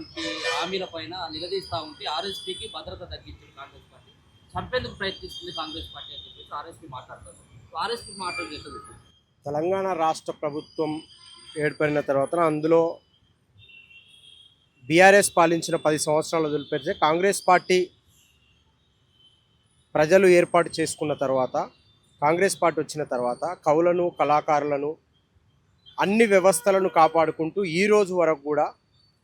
ఇచ్చినటువంటి హామీల పైన నిలదీస్తూ ఉంటే ఆర్ఎస్పీకి భద్రత తగ్గించింది కాంగ్రెస్ పార్టీ. చంపేందుకు ప్రయత్నిస్తుంది కాంగ్రెస్ పార్టీ అని చెప్పేసి ఆర్ఎస్పీ మాట్లాడతారు. ఆర్ఎస్పీ మాట్లాడి ఎట్లా చూస్తారు? తెలంగాణ రాష్ట్ర ప్రభుత్వం ఏర్పడిన తర్వాత అందులో బీఆర్ఎస్ పాలించిన 10 సంవత్సరాలు వదిలిపెడితే కాంగ్రెస్ పార్టీ ప్రజలు ఏర్పాటు చేసుకున్న తర్వాత, కాంగ్రెస్ పార్టీ వచ్చిన తర్వాత కవులను, కళాకారులను, అన్ని వ్యవస్థలను కాపాడుకుంటూ ఈ రోజు వరకు కూడా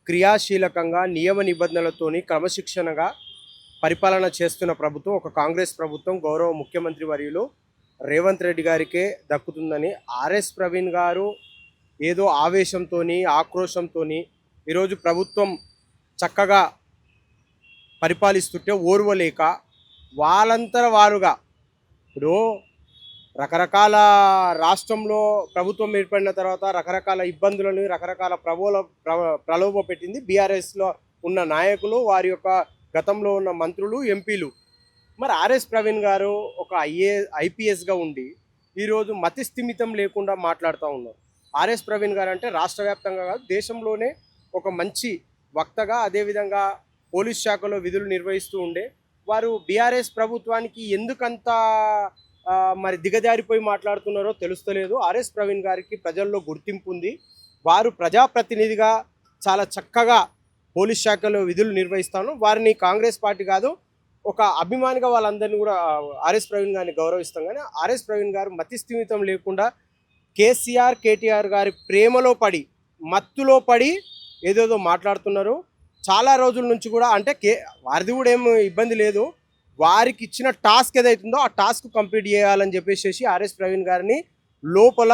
క్రియాశీలకంగా నియమ నిబంధనలతోని క్రమశిక్షణగా పరిపాలన చేస్తున్న ప్రభుత్వం ఒక కాంగ్రెస్ ప్రభుత్వం. గౌరవ ముఖ్యమంత్రి వర్యులు రేవంత్ రెడ్డి గారికే దక్కుతుందని ఆర్ఎస్ ప్రవీణ్ గారు ఏదో ఆవేశంతో, ఆక్రోశంతో ఈరోజు ప్రభుత్వం చక్కగా పరిపాలిస్తుంటే ఓర్వలేక వాళ్ళంతర వారుగా ఇప్పుడు రకరకాల రాష్ట్రంలో ప్రభుత్వం ఏర్పడిన తర్వాత రకరకాల ఇబ్బందులను, రకరకాల ప్రలోభ పెట్టింది బీఆర్ఎస్లో ఉన్న నాయకులు, వారి యొక్క గతంలో ఉన్న మంత్రులు, ఎంపీలు. మరి ఆర్ఎస్ ప్రవీణ్ గారు ఒక ఐపీఎస్గా ఉండి ఈరోజు మతి స్థిమితం లేకుండా మాట్లాడుతూ ఉన్నారు. ఆర్ఎస్ ప్రవీణ్ గారు అంటే రాష్ట్ర వ్యాప్తంగా కాదు, దేశంలోనే ఒక మంచి వక్తగా, అదేవిధంగా పోలీస్ శాఖలో విధులు నిర్వహిస్తూ ఉండే వారు బీఆర్ఎస్ ప్రభుత్వానికి ఎందుకంత మరి దిగజారిపోయి మాట్లాడుతున్నారో తెలుస్తలేదు. ఆర్ఎస్ ప్రవీణ్ గారికి ప్రజల్లో గుర్తింపు ఉంది. వారు ప్రజాప్రతినిధిగా చాలా చక్కగా పోలీస్ శాఖలో విధులు నిర్వహిస్తాను. వారిని కాంగ్రెస్ పార్టీ కాదు, ఒక అభిమానిగా వాళ్ళందరినీ కూడా ఆర్ఎస్ ప్రవీణ్ గారిని గౌరవిస్తాం. కానీ ఆర్ఎస్ ప్రవీణ్ గారు మతిస్థిమితం లేకుండా కేటీఆర్ గారి ప్రేమలో పడి, మత్తులో పడి ఏదేదో మాట్లాడుతున్నారు. చాలా రోజుల నుంచి కూడా అంటే వారిది కూడా ఏం ఇబ్బంది లేదు, వారికి ఇచ్చిన టాస్క్ ఏదైతుందో ఆ టాస్క్ కంప్లీట్ చేయాలని చెప్పేసి ఆర్ఎస్ ప్రవీణ్ గారిని లోపల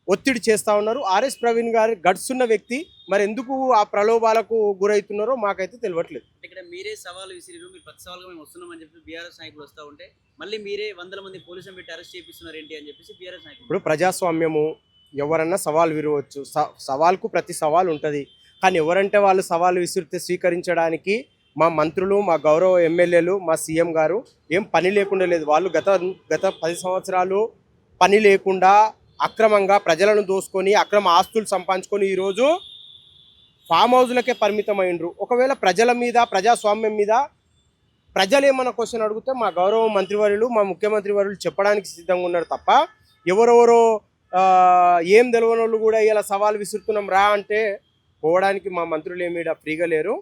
ఒత్తిడి చేస్తూ ఉన్నారు. ఆర్ఎస్ ప్రవీణ్ గారు గడుస్తున్న వ్యక్తి, మరి ఎందుకు ఆ ప్రలోభాలకు గురవుతున్నారో మాకైతే తెలియట్లేదు. ఇక్కడ మీరే సవాలు విసిరిరు, మీరు ప్రతి సవాలుగా మేము వస్తున్నామని చెప్పి బీఆర్ఎస్ నాయకులు వస్తూ ఉంటే మళ్ళీ మీరే 100 మంది పోలీసులను పెట్టి అరెస్ట్ చేపిస్తున్నారు ఏంటి అని చెప్పేసి బీఆర్ఎస్ నాయకులు. ఇప్పుడు ప్రజాస్వామ్యము, ఎవరన్నా సవాల్ విరవచ్చు, సవాల్కు ప్రతి సవాల్ ఉంటుంది. కానీ ఎవరంటే వాళ్ళు సవాలు విసిరితే స్వీకరించడానికి మా మంత్రులు, మా గౌరవ ఎమ్మెల్యేలు, మా సీఎం గారు ఏం పని లేకుండా లేదు. వాళ్ళు గత 10 సంవత్సరాలు పని లేకుండా అక్రమంగా ప్రజలను దోసుకొని అక్రమ ఆస్తులు సంపాదించుకొని ఈరోజు ఫామ్ హౌస్లకే పరిమితమైండ్రు. ఒకవేళ ప్రజల మీద, ప్రజాస్వామ్యం మీద ప్రజలు ఏమన్నా క్వశ్చన్ అడిగితే మా గౌరవ మంత్రివర్యులు, మా ముఖ్యమంత్రి వర్యులు చెప్పడానికి సిద్ధంగా ఉన్నారు తప్ప ఎవరెవరో ఏం తెలియని వాళ్ళు కూడా ఇలా సవాల్ విసురుతున్నాం రా అంటే పోవడానికి మా మంత్రులు ఏమి ఫ్రీగా లేరు.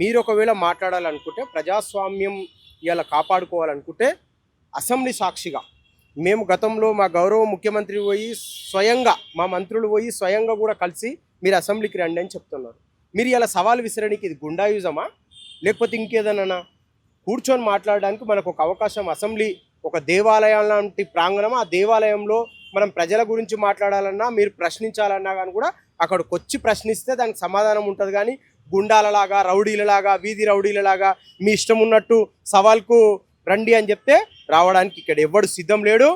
మీరు ఒకవేళ మాట్లాడాలనుకుంటే, ప్రజాస్వామ్యం ఇలా కాపాడుకోవాలనుకుంటే అసెంబ్లీ సాక్షిగా మేము గతంలో మా గౌరవ ముఖ్యమంత్రి పోయి స్వయంగా, మా మంత్రులు పోయి స్వయంగా కూడా కలిసి మీరు అసెంబ్లీకి రండి అని చెప్తున్నారు. మీరు ఇలా సవాల్ విసరడానికి ఇది గుండాయుజమా లేకపోతే ఇంకేదన్నా? కూర్చొని మాట్లాడడానికి మనకు ఒక అవకాశం, అసెంబ్లీ ఒక దేవాలయం లాంటి ప్రాంగణం, ఆ దేవాలయంలో మనం ప్రజల గురించి మాట్లాడాలన్నా, మీరు ప్రశ్నించాలన్నా కానీ కూడా అక్కడికి వచ్చి ప్రశ్నిస్తే దానికి సమాధానం ఉంటుంది. కానీ గుండాలలాగా, రౌడీలలాగా, వీధి రౌడీలలాగా మీ ఇష్టం ఉన్నట్టు సవాల్కు రండి అని చెప్తే రావడానికి ఇక్కడ ఎవడు సిద్ధం లేడు.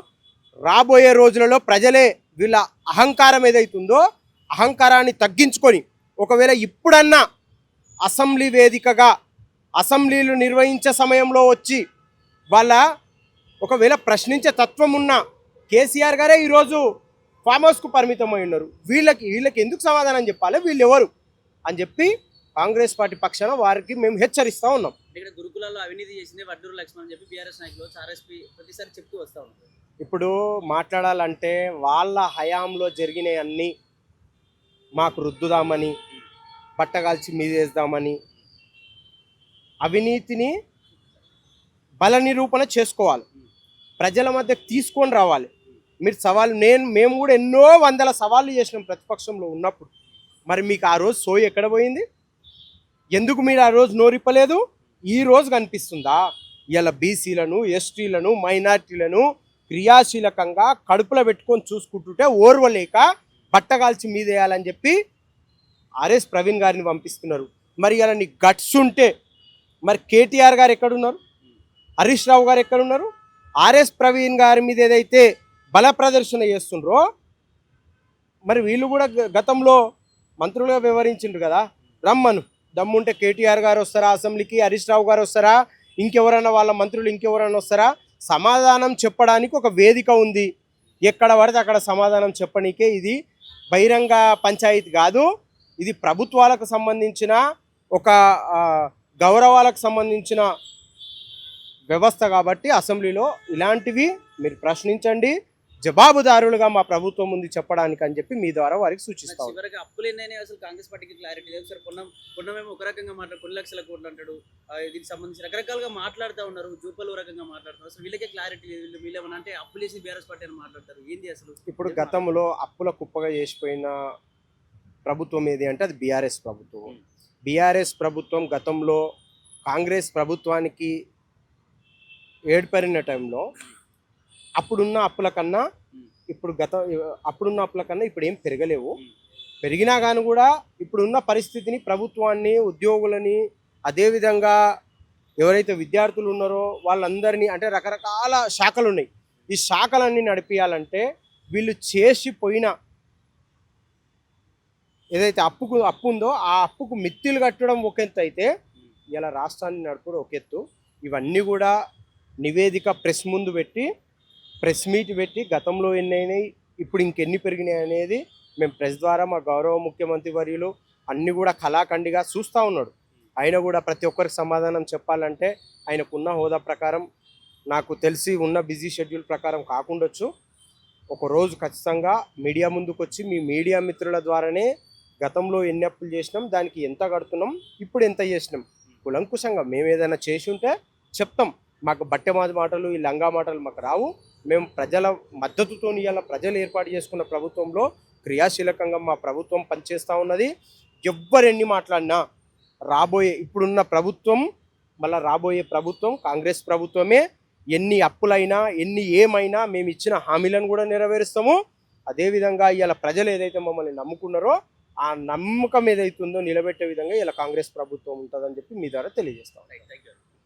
రాబోయే రోజులలో ప్రజలే వీళ్ళ అహంకారం ఏదైతుందో అహంకారాన్ని తగ్గించుకొని ఒకవేళ ఇప్పుడన్నా అసెంబ్లీ వేదికగా అసెంబ్లీలు నిర్వహించే సమయంలో వచ్చి వాళ్ళ ఒకవేళ ప్రశ్నించే తత్వం ఉన్న కేసీఆర్ గారే ఈరోజు ఫామ్ హౌస్కు పరిమితమై ఉన్నారు. వీళ్ళకి ఎందుకు సమాధానం చెప్పాలి, వీళ్ళు ఎవరు అని చెప్పి కాంగ్రెస్ పార్టీ పక్షాన వారికి మేము హెచ్చరిస్తూ ఉన్నాం. ఇక్కడ గురుకులాల్లో అవినీతి చేసింది వడ్డూరు లక్ష్మణ్ అని చెప్పి బీఆర్ఎస్ నాయకులు, ఆర్ఎస్పీ ప్రతిసారి చెప్తూ వస్తూ ఉన్నారు. ఇప్పుడు మాట్లాడాలంటే వాళ్ళ హయాంలో జరిగినవన్నీ మాకు రుద్దుదామని, పట్టగాల్చి మీదేద్దామని, అవినీతిని బల నిరూపణ చేసుకోవాలి, ప్రజల మధ్య తీసుకొని రావాలి. మీరు సవాలు మేము కూడా ఎన్నో వందల సవాళ్ళు చేసినాం ప్రతిపక్షంలో ఉన్నప్పుడు. మరి మీకు ఆ రోజు సోయి ఎక్కడ పోయింది? ఎందుకు మీరు ఆ రోజు నోరిప్పలేదు? ఈ రోజు కనిపిస్తుందా? ఇలా బీసీలను, ఎస్టీలను, మైనార్టీలను క్రియాశీలకంగా కడుపులో పెట్టుకొని చూసుకుంటుంటే ఓర్వలేక బట్టగాల్చి మీదేయాలని చెప్పి ఆర్ఎస్ ప్రవీణ్ గారిని పంపిస్తున్నారు. మరి ఇలా నీ గట్స్ ఉంటే మరి కేటీఆర్ గారు ఎక్కడున్నారు? హరీష్ రావు గారు ఎక్కడున్నారు? ఆర్ఎస్ ప్రవీణ్ గారి మీద ఏదైతే బల ప్రదర్శన చేస్తుండ్రో మరి వీళ్ళు కూడా గతంలో మంత్రులుగా వ్యవహరించిండ్రు కదా. రమ్మను, దమ్ముంటే కేటీఆర్ గారు వస్తారా అసెంబ్లీకి, హరీష్ రావు గారు వస్తారా, ఇంకెవరైనా వాళ్ళ మంత్రులు ఇంకెవరైనా వస్తారా? సమాధానం చెప్పడానికి ఒక వేదిక ఉంది. ఎక్కడ పడితే అక్కడ సమాధానం చెప్పడానికే ఇది బహిరంగ పంచాయతీ కాదు. ఇది ప్రభుత్వాలకు సంబంధించిన ఒక ఆ, గౌరవాలకు సంబంధించిన వ్యవస్థ కాబట్టి అసెంబ్లీలో ఇలాంటివి మీరు ప్రశ్నించండి, జవాబుదారులుగా మా ప్రభుత్వం ఉంది చెప్పడానికి అని చెప్పి మీ ద్వారా వారికి సూచిస్తాం. చివరికి అప్పులు ఎన్నైనా అసలు కాంగ్రెస్ పార్టీకి క్లారిటీ లేదు సార్. కొన్నమేమో ఒక రకంగా మాట్లాడు, కొన్ని లక్షల కోట్లు అంటాడు. దీనికి సంబంధించి రకరకాలుగా మాట్లాడుతూ ఉన్నారు, జూపలు రకంగా మాట్లాడుతున్నారు. అసలు వీళ్ళకే క్లారిటీ లేదు. వీళ్ళేమన్నా అంటే అప్పులు వేసి బీఆర్ఎస్ పార్టీ అని మాట్లాడతారు. ఏంది అసలు? ఇప్పుడు గతంలో అప్పుల కుప్పగా చేసిపోయిన ప్రభుత్వం ఏది అంటే అది బీఆర్ఎస్ ప్రభుత్వం. బీఆర్ఎస్ ప్రభుత్వం గతంలో కాంగ్రెస్ ప్రభుత్వానికి ఏర్పడిన టైంలో అప్పుడున్న అప్పుల కన్నా ఇప్పుడు ఏం పెరగలేవు. పెరిగినా కానీ కూడా ఇప్పుడున్న పరిస్థితిని, ప్రభుత్వాన్ని, ఉద్యోగులని, అదేవిధంగా ఎవరైతే విద్యార్థులు ఉన్నారో వాళ్ళందరినీ, అంటే రకరకాల శాఖలు ఉన్నాయి, ఈ శాఖలన్నీ నడిపించాలంటే వీళ్ళు చేసిపోయిన ఏదైతే అప్పు ఉందో ఆ అప్పుకు మిత్తిలు కట్టడం ఒక ఎత్తు అయితే ఇలా రాష్ట్రాన్ని నడపడం ఒక ఎత్తు. ఇవన్నీ కూడా నివేదిక ప్రెస్ ముందు పెట్టి, ప్రెస్ మీట్ పెట్టి గతంలో ఎన్ని అయినాయి, ఇప్పుడు ఇంకెన్ని పెరిగినాయి అనేది మేము ప్రెస్ ద్వారా మా గౌరవ ముఖ్యమంత్రి వర్యులు అన్నీ కూడా కళాఖండిగా చూస్తూ ఉన్నాడు. ఆయన కూడా ప్రతి ఒక్కరికి సమాధానం చెప్పాలంటే ఆయనకున్న హోదా ప్రకారం, నాకు తెలిసి ఉన్న బిజీ షెడ్యూల్ ప్రకారం కాకుండొచ్చు, ఒకరోజు ఖచ్చితంగా మీడియా ముందుకు వచ్చి మీ మీడియా మిత్రుల ద్వారానే గతంలో ఎన్ని అప్పులు చేసినాం, దానికి ఎంత కడుతున్నాం, ఇప్పుడు ఎంత చేసినాం కులంకుశంగా మేము ఏదైనా చేసి ఉంటే చెప్తాం. మాకు బట్టె మాటలు, ఈ లంగా మాటలు మాకు రావు. మేము ప్రజల మద్దతుతో ఇవాళ ప్రజలు ఏర్పాటు చేసుకున్న ప్రభుత్వంలో క్రియాశీలకంగా మా ప్రభుత్వం పనిచేస్తూ ఉన్నది. ఎవ్వరెన్ని మాట్లాడినా ఇప్పుడున్న ప్రభుత్వం, మళ్ళీ రాబోయే ప్రభుత్వం కాంగ్రెస్ ప్రభుత్వమే. ఎన్ని అప్పులైనా, ఏమైనా మేము ఇచ్చిన హామీలను కూడా నెరవేరుస్తాము. అదేవిధంగా ఇవాళ ప్రజలు ఏదైతే మమ్మల్ని నమ్ముకున్నారో ఆ నమ్మకం ఏదైతుందో నిలబెట్టే విధంగా ఇలా కాంగ్రెస్ ప్రభుత్వం ఉంటుందని చెప్పి మీ ద్వారా తెలియజేస్తాం. Thank you.